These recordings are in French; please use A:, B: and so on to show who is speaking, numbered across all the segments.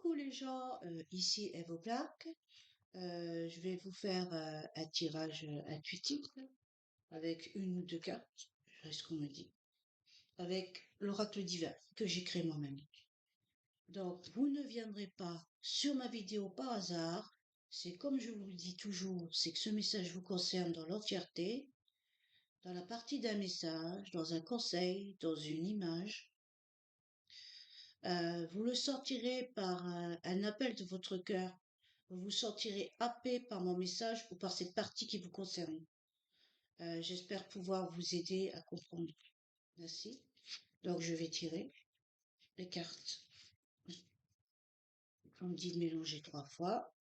A: Coucou les gens, ici Evo Clark. Je vais vous faire un tirage intuitif avec une ou deux cartes, je verrai ce qu'on me dit, avec l'oracle divin que j'ai créé moi-même. Donc, vous ne viendrez pas sur ma vidéo par hasard. C'est comme je vous le dis toujours, c'est que ce message vous concerne dans l'entièreté, dans la partie d'un message, dans un conseil, dans une image. Vous le sentirez par un appel de votre cœur. Vous vous sentirez happé par mon message ou par cette partie qui vous concerne. J'espère pouvoir vous aider à comprendre. Merci. Donc, je vais tirer les cartes. On me dit de mélanger 3 fois.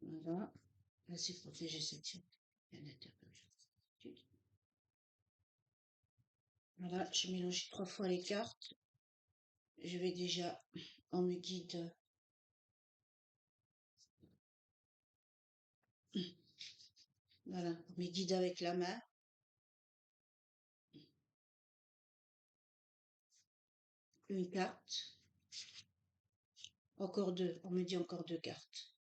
A: Voilà. Laissez protéger cette tire. Voilà, j'ai mélangé 3 fois les cartes. Je vais déjà, on me guide. Voilà, on me guide avec la main. Une carte. Encore deux. On me dit encore 2 cartes.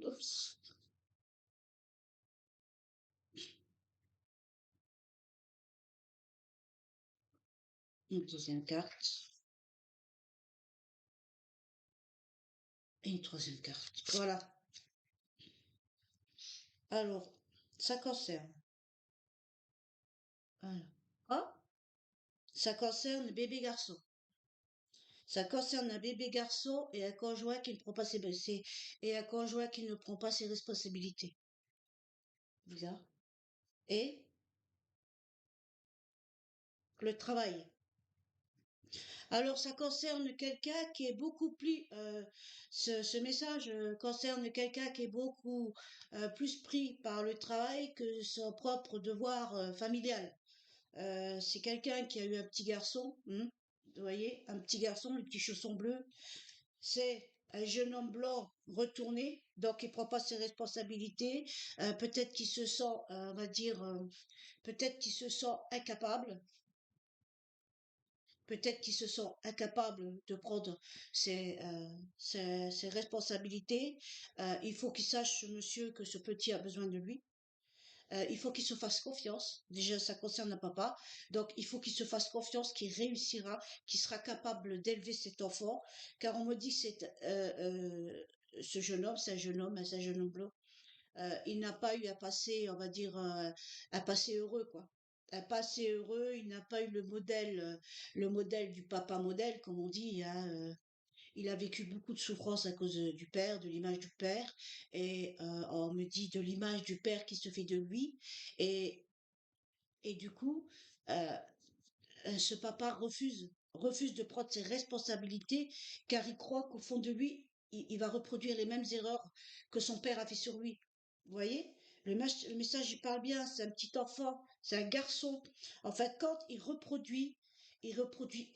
A: Oups. Une deuxième carte. Et une troisième carte. Voilà. Alors, ça concerne. Voilà. Ah, ça concerne bébé garçon. Ça concerne un bébé garçon et un conjoint qui ne prend pas et un conjoint qui ne prend pas ses responsabilités. Voilà. Et le travail. Alors, ça concerne quelqu'un qui est beaucoup plus, ce message concerne quelqu'un qui est beaucoup plus pris par le travail que son propre devoir familial. C'est quelqu'un qui a eu un petit garçon, vous voyez, un petit garçon, les petits chaussons bleus. C'est un jeune homme blanc retourné, donc il prend pas ses responsabilités. Peut-être qu'il se sent, on va dire, peut-être qu'il se sent incapable. Peut-être qu'il se sent incapable de prendre ses responsabilités. Il faut qu'il sache, ce monsieur, que ce petit a besoin de lui. Il faut qu'il se fasse confiance. Déjà, ça concerne un papa. Donc, il faut qu'il se fasse confiance, qu'il réussira, qu'il sera capable d'élever cet enfant. Car on me dit que ce jeune homme, c'est un jeune homme, c'est un jeune homme blanc. Il n'a pas eu à passer, on va dire, un passé heureux, quoi. Un passé heureux, il n'a pas eu le modèle du papa modèle, comme on dit, hein, il a vécu beaucoup de souffrances à cause du père, de l'image du père, et on me dit de l'image du père qui se fait de lui, et, et du coup, euh, ce papa refuse de prendre ses responsabilités, car il croit qu'au fond de lui, il va reproduire les mêmes erreurs que son père a fait sur lui. Vous voyez? Le message, il parle bien, c'est un petit enfant, c'est un garçon. En fait, quand il reproduit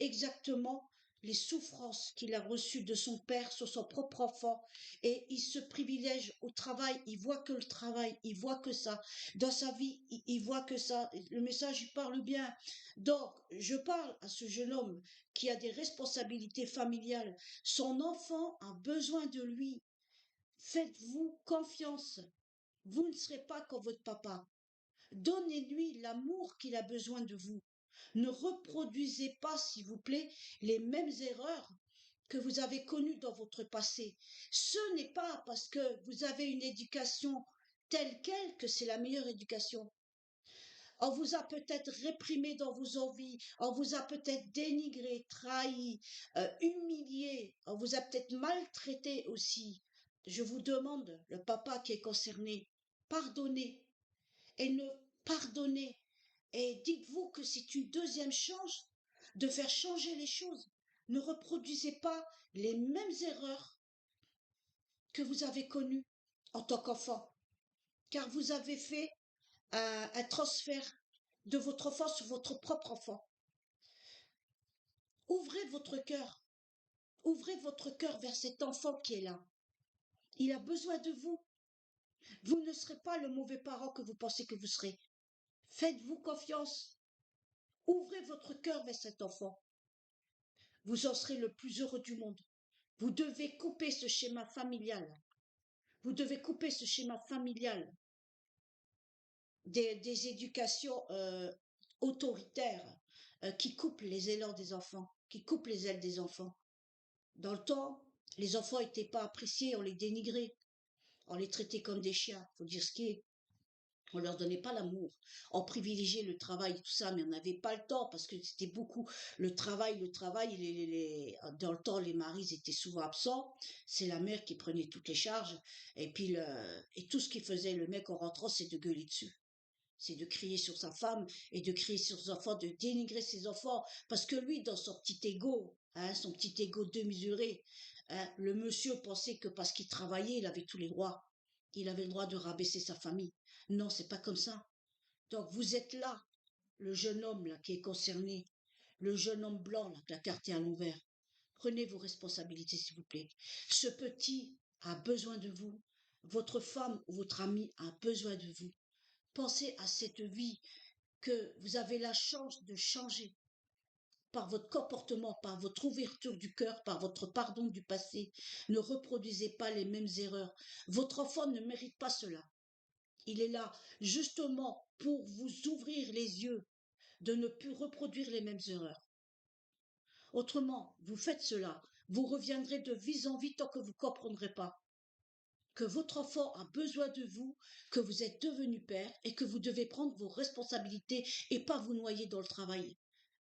A: exactement les souffrances qu'il a reçues de son père sur son propre enfant. Et il se privilège au travail, il voit que le travail, il voit que ça. Dans sa vie, il voit que ça. Le message, il parle bien. Donc, je parle à ce jeune homme qui a des responsabilités familiales. Son enfant a besoin de lui. Faites-vous confiance. Vous ne serez pas comme votre papa. Donnez-lui l'amour qu'il a besoin de vous. Ne reproduisez pas, s'il vous plaît, les mêmes erreurs que vous avez connues dans votre passé. Ce n'est pas parce que vous avez une éducation telle quelle que c'est la meilleure éducation. On vous a peut-être réprimé dans vos envies, on vous a peut-être dénigré, trahi, humilié, on vous a peut-être maltraité aussi. Je vous demande, le papa qui est concerné, pardonnez et ne pardonnez et dites-vous que c'est une deuxième chance de faire changer les choses. Ne reproduisez pas les mêmes erreurs que vous avez connues en tant qu'enfant, car vous avez fait un transfert de votre enfant sur votre propre enfant. Ouvrez votre cœur. Ouvrez votre cœur vers cet enfant qui est là. Il a besoin de vous. Vous ne serez pas le mauvais parent que vous pensez que vous serez. Faites-vous confiance. Ouvrez votre cœur vers cet enfant. Vous en serez le plus heureux du monde. Vous devez couper ce schéma familial. Vous devez couper ce schéma familial des éducations autoritaires qui coupent les élans des enfants, qui coupent les ailes des enfants. Dans le temps, les enfants n'étaient pas appréciés, on les dénigrait, on les traitait comme des chiens, faut dire ce qui est. On leur donnait pas l'amour. On privilégiait le travail, tout ça, mais on n'avait pas le temps parce que c'était beaucoup le travail. Dans le temps, les maris étaient souvent absents. C'est la mère qui prenait toutes les charges. Et puis, et tout ce qu'il faisait, le mec en rentrant, c'est de gueuler dessus. C'est de crier sur sa femme et de crier sur ses enfants, de dénigrer ses enfants. Parce que lui, dans son petit ego, hein, son petit ego démesuré, hein, le monsieur pensait que parce qu'il travaillait, il avait tous les droits. Il avait le droit de rabaisser sa famille. Non, c'est pas comme ça. Donc vous êtes là, le jeune homme là qui est concerné, le jeune homme blanc là, avec la carte est à l'envers. Prenez vos responsabilités, s'il vous plaît. Ce petit a besoin de vous. Votre femme ou votre ami a besoin de vous. Pensez à cette vie que vous avez la chance de changer par votre comportement, par votre ouverture du cœur, par votre pardon du passé. Ne reproduisez pas les mêmes erreurs. Votre enfant ne mérite pas cela. Il est là justement pour vous ouvrir les yeux, de ne plus reproduire les mêmes erreurs. Autrement, vous faites cela, vous reviendrez de vie en vie tant que vous ne comprendrez pas que votre enfant a besoin de vous, que vous êtes devenu père et que vous devez prendre vos responsabilités et pas vous noyer dans le travail.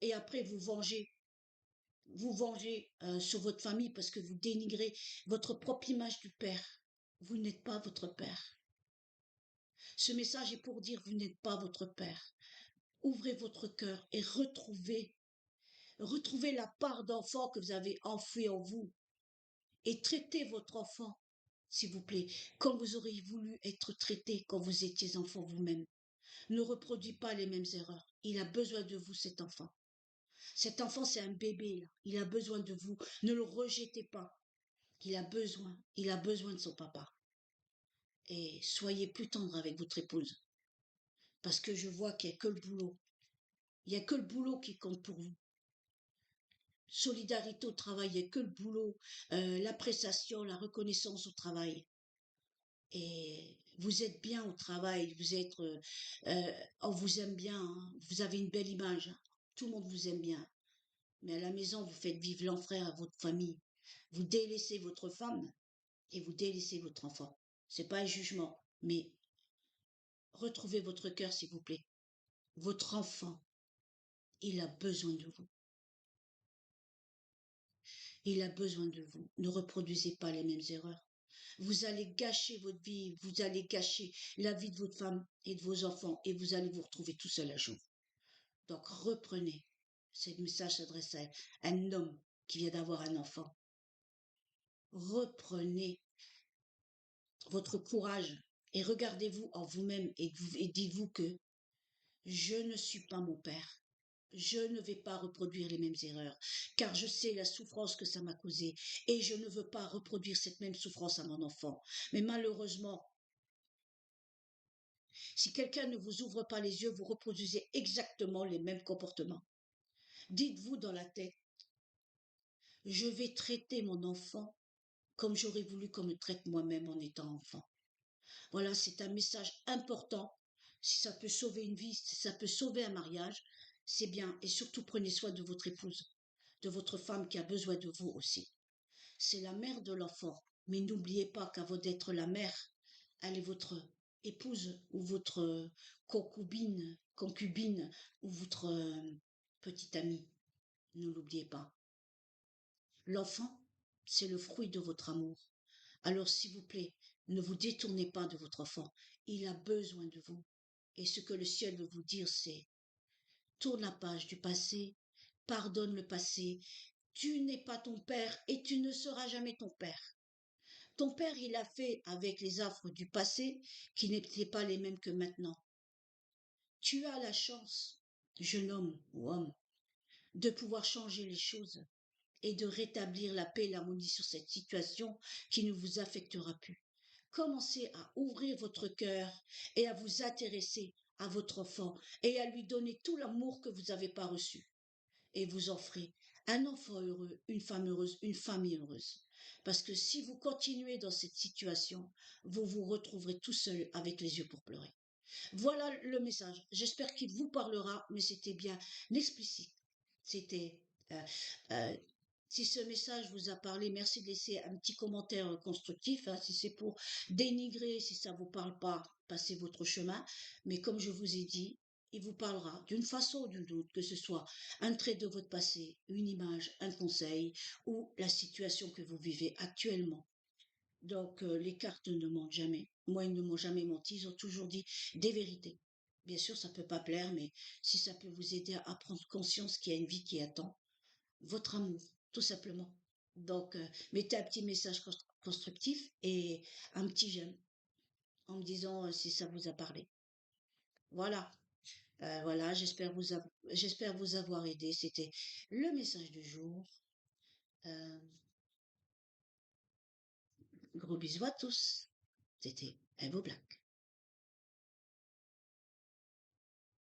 A: Et après vous venger sur votre famille parce que vous dénigrez votre propre image du père. Vous n'êtes pas votre père. Ce message est pour dire vous n'êtes pas votre père. Ouvrez votre cœur et retrouvez la part d'enfant que vous avez enfouie en vous et traitez votre enfant, s'il vous plaît, comme vous auriez voulu être traité quand vous étiez enfant vous-même. Ne reproduisez pas les mêmes erreurs. Il a besoin de vous, cet enfant. Cet enfant, c'est un bébé, là. Il a besoin de vous. Ne le rejetez pas. Il a besoin de son papa. Et soyez plus tendre avec votre épouse. Parce que je vois qu'il n'y a que le boulot. Il n'y a que le boulot qui compte pour vous. Solidarité au travail, il n'y a que le boulot, l'appréciation, la reconnaissance au travail. Et vous êtes bien au travail, on vous aime bien, hein, vous avez une belle image, hein, tout le monde vous aime bien. Mais à la maison, vous faites vivre l'enfer à votre famille. Vous délaissez votre femme et vous délaissez votre enfant. C'est pas un jugement, mais retrouvez votre cœur, s'il vous plaît. Votre enfant, il a besoin de vous. Il a besoin de vous. Ne reproduisez pas les mêmes erreurs. Vous allez gâcher votre vie, vous allez gâcher la vie de votre femme et de vos enfants et vous allez vous retrouver tout seul un jour. Donc reprenez. Ce message s'adresse à un homme qui vient d'avoir un enfant. Reprenez votre courage et regardez-vous en vous-même et dites-vous que je ne suis pas mon père. Je ne vais pas reproduire les mêmes erreurs, car je sais la souffrance que ça m'a causée, et je ne veux pas reproduire cette même souffrance à mon enfant. Mais malheureusement, si quelqu'un ne vous ouvre pas les yeux, vous reproduisez exactement les mêmes comportements. Dites-vous dans la tête, je vais traiter mon enfant comme j'aurais voulu qu'on me traite moi-même en étant enfant. Voilà, c'est un message important. Si ça peut sauver une vie, si ça peut sauver un mariage, c'est bien. Et surtout, prenez soin de votre épouse, de votre femme qui a besoin de vous aussi. C'est la mère de l'enfant. Mais n'oubliez pas qu'avant d'être la mère, elle est votre épouse ou votre concubine ou votre petite amie. Ne l'oubliez pas. L'enfant, c'est le fruit de votre amour. Alors, s'il vous plaît, ne vous détournez pas de votre enfant. Il a besoin de vous. Et ce que le ciel veut vous dire, c'est tourne la page du passé, pardonne le passé. Tu n'es pas ton père et tu ne seras jamais ton père. Ton père, il a fait avec les affres du passé qui n'étaient pas les mêmes que maintenant. Tu as la chance, jeune homme ou homme, de pouvoir changer les choses et de rétablir la paix et l'harmonie sur cette situation qui ne vous affectera plus. commencez à ouvrir votre cœur et à vous intéresser à votre enfant et à lui donner tout l'amour que vous n'avez pas reçu. Et vous en ferez un enfant heureux, une femme heureuse, une famille heureuse. Parce que si vous continuez dans cette situation, vous vous retrouverez tout seul avec les yeux pour pleurer. Voilà le message. J'espère qu'il vous parlera, mais c'était bien explicite. C'était euh, euh, si ce message vous a parlé, merci de laisser un petit commentaire constructif, hein. Si c'est pour dénigrer, si ça vous parle pas, passez votre chemin. Mais comme je vous ai dit, il vous parlera d'une façon ou d'une autre, que ce soit un trait de votre passé, une image, un conseil ou la situation que vous vivez actuellement. Donc, les cartes ne mentent jamais. Moi, ils ne m'ont jamais menti. Ils ont toujours dit des vérités. Bien sûr, ça peut pas plaire, mais si ça peut vous aider à prendre conscience qu'il y a une vie qui attend, votre amour, tout simplement. Donc, mettez un petit message constructif et un petit j'aime en me disant si ça vous a parlé. Voilà. Voilà, j'espère vous avoir aidé. C'était le message du jour. Euh, Gros bisous à tous. C'était un beau black.